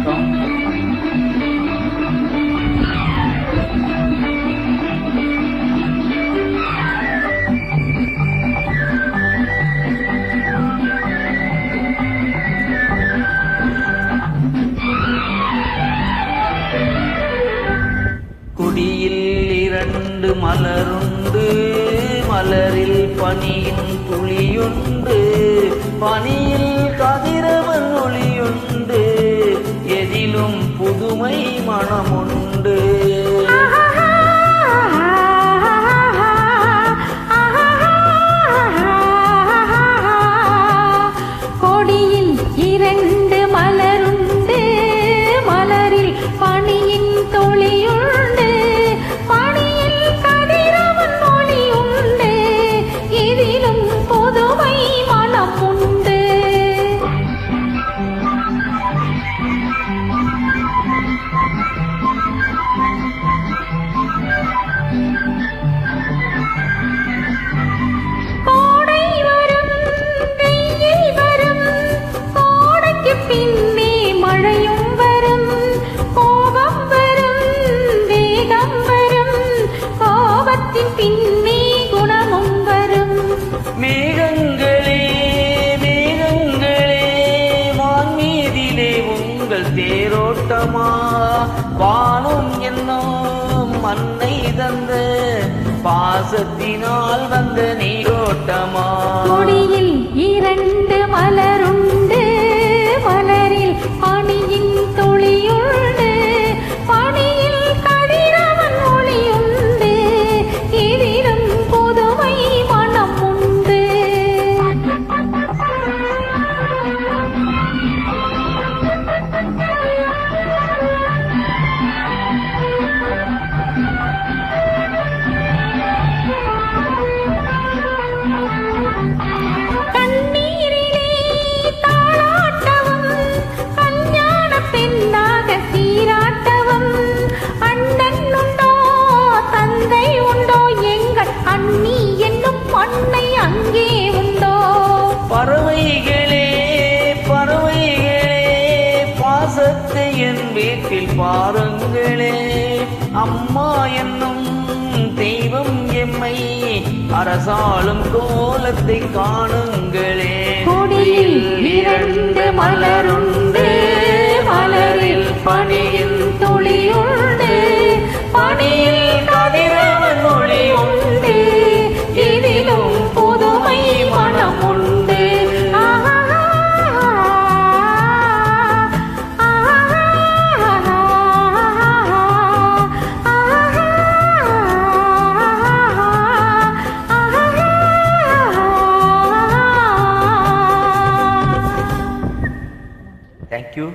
வணக்கம். குடியில் 2 மலருண்டு, மலரில் பனியின் துளியுண்டு, பனியில் கதிரவன் ஒளியுண்டு, எதிலும் புதுமை மனமுண்டு. மேகங்களே மேகங்களே வான்மீதிலே உங்கள் தேரோட்டமா, வானும் என்னும் மண்ணை தந்த பாசத்தினால் வந்த நீரோட்டமா. கொடியில் 2 மலருண்டு, மலரில் பனியின் துளியுண்டு, பனியில் கதிரவன் ஒளியுண்டு, இதிலும் புதுமை மனம் உண்டு. பறவைகளே பறவைகளே பாசத்தை என் வீட்டில் பாருங்களே, அம்மா என்னும் தெய்வம் எம்மை அரசாளும் கோலத்தை காணுங்களே. கொடியில் 2 மலருண்டு, மலரில் பனியின் துளியுண்டு, பனியில் கதிரவன் ஒளியுண்டு, இதிலும் புதுமை மனம் உண்டு. Thank you.